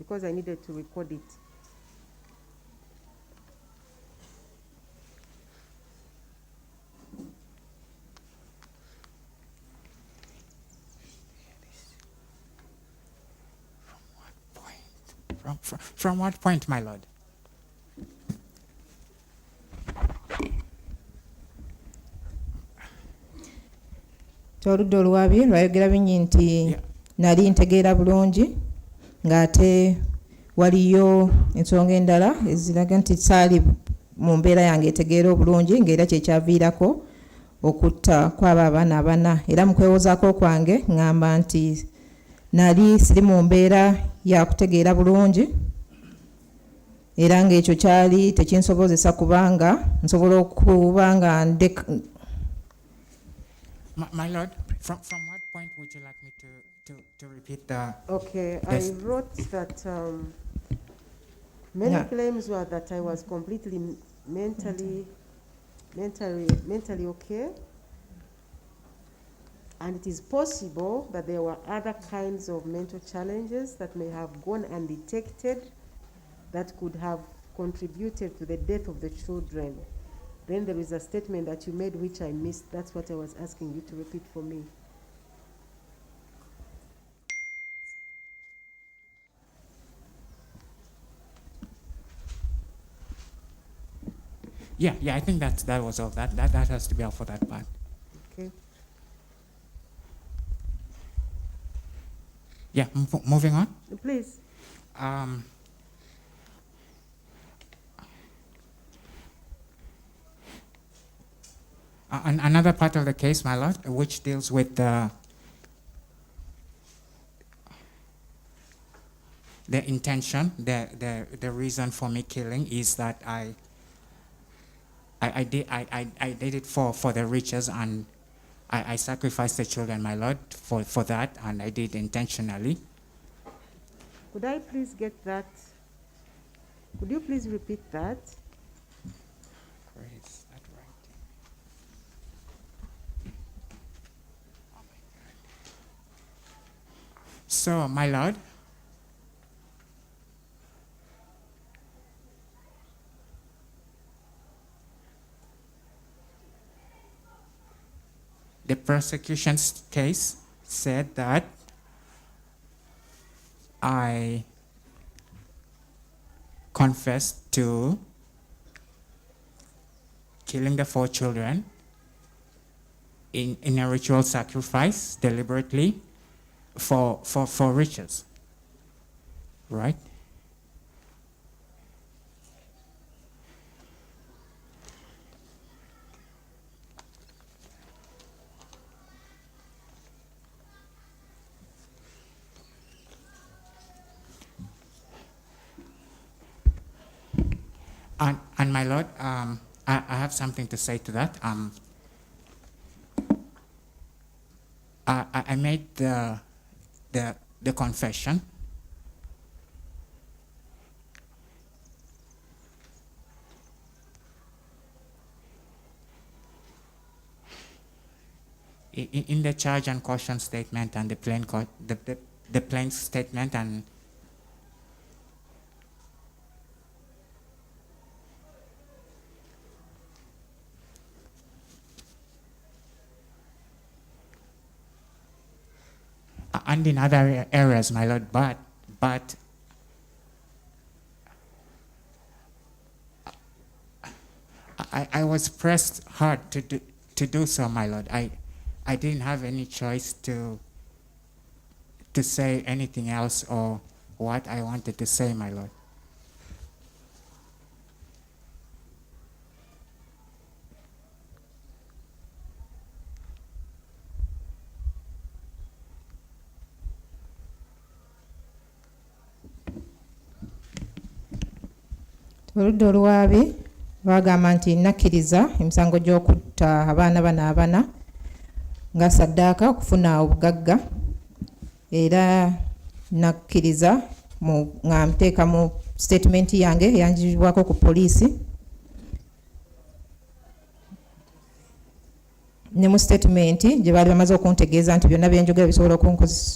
because I needed to record it. From what point, my lord? Oludda oluwabye lwayogera bingi nti nali ntegeera bulungi ng'ate waliyo ensonga endala eziraga nti saali mu mbeera yange etegeera obulungi ng'era kyekyaviirako okutta kw'abo abaana abana. Era mu kwewozaako kwange ngamba nti nali siri mu mbeera ya kutegeera bulungi era ng'ekyo kyali tekinsobozesa kubanga nsobola okuba nga My lord, from what point would you like me to repeat the... Okay, I wrote that many claims were that I was completely mentally okay, and it is possible that there were other kinds of mental challenges that may have gone undetected that could have contributed to the death of the children. Then there is a statement that you made which I missed. That's what I was asking you to repeat for me. Yeah, I think that was all. That has to be all for that part. Okay. Yeah, moving on. Please. Another part of the case, my lord, which deals with the intention, the reason for me killing is that I did it for the riches, and I sacrificed the children, my lord, for that, and I did intentionally. Could I please get that? Could you please repeat that? Where is that writing? Oh my God. So, my lord, the prosecution's case said that I confessed to killing the 4 children in a ritual sacrifice deliberately for riches, right? And my lord, I have something to say to that. I made the confession. In the charge and caution statement and the plain statement and in other areas, my lord, but I was pressed hard to do so, my lord. I didn't have any choice to say anything else or what I wanted to say, my lord. Oludda oluwaabi bagamba nti nakkiriza emisango gy'okutta abaana bano abana nga saddaaka okufuna obugagga, era nakkiriza nga nteeka mu statement yange eyanjibwako ku poliisi ne mu statement gye baali bamaze okuntegeeza nti byonna byenjogera bisobola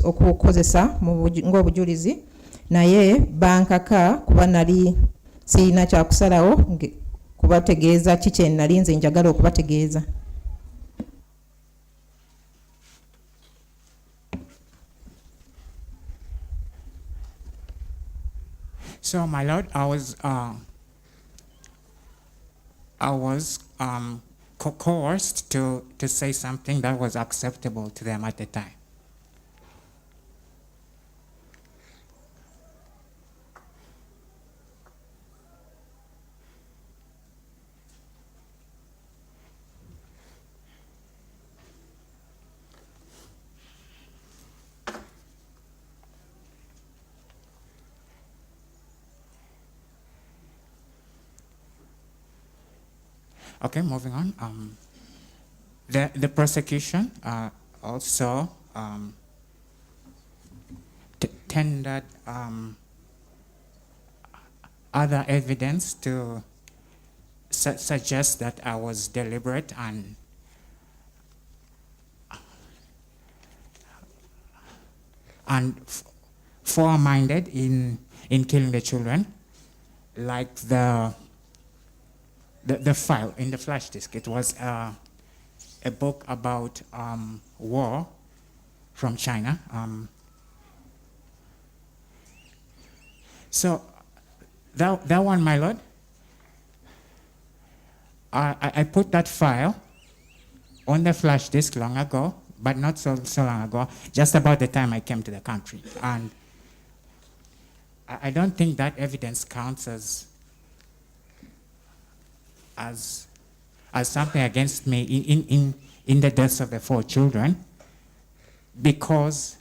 okukozesa ng'obujulizi, naye bankaka kuba nali sirina kyakusalawo kubategeeza kiki nali nze njagala okubategeeza. So, my Lord, I was coerced to say something that was acceptable to them at the time. Okay, moving on. The prosecution also tendered other evidence to suggest that I was deliberate and four-minded in killing the children, like the file in the flash disk. It was a book about war from China. So that one, my Lord, I put that file on the flash disk long ago, but not so long ago, just about the time I came to the country. And I don't think that evidence counts as something against me in the deaths of the 4 children, because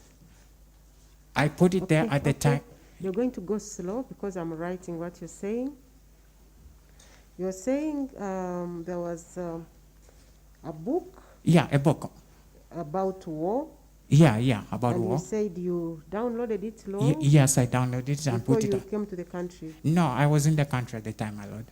I put it there at the time. You're going to go slow because I'm writing what you're saying. You're saying there was a book. Yeah, a book. About war. Yeah, about war. And you said you downloaded it long? Yes, I downloaded it and put it. Before you came to the country? No, I was in the country at the time, my Lord.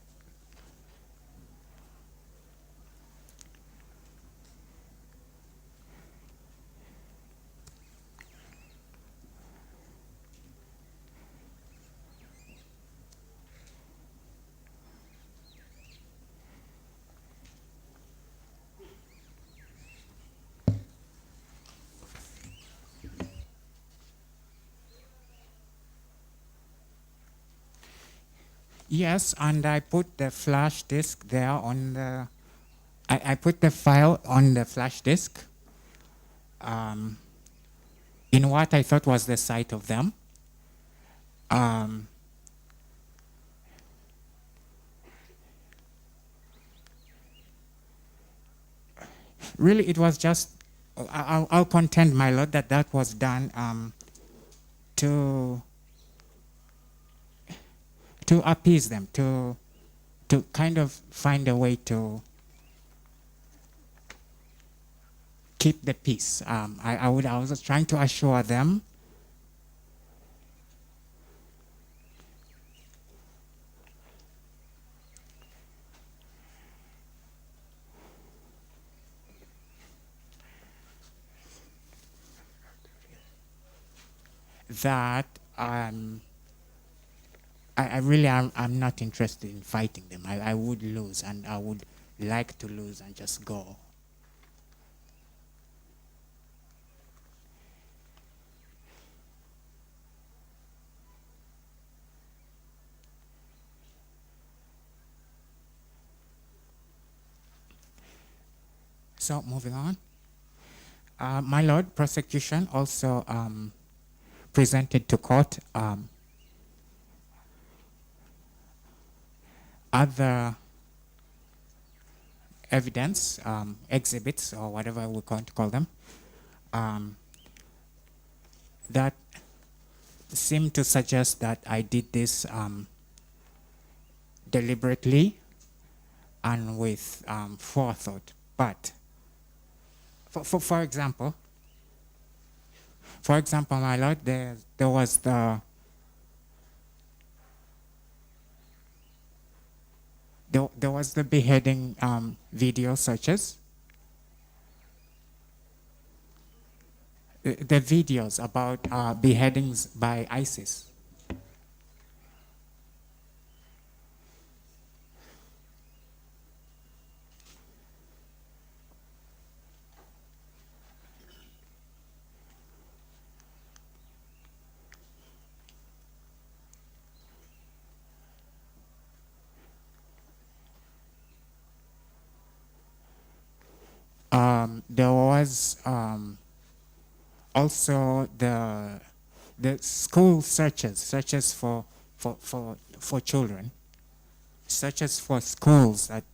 Yes, and I put the flash disk there on the. I put the file on the flash disk in what I thought was the site of them. Really, it was just. I'll contend, my Lord, that was done to appease them, to kind of find a way to keep the peace. I was trying to assure them that I'm not interested in fighting them. I would lose, and I would like to lose and just go. So moving on. My Lord, prosecution also presented to court other evidence, exhibits, or whatever we're going to call them, that seem to suggest that I did this deliberately and with forethought. But for example, my Lord, there was the beheading video searches. The videos about beheadings by ISIS. There was also the school searches for children, searches for schools that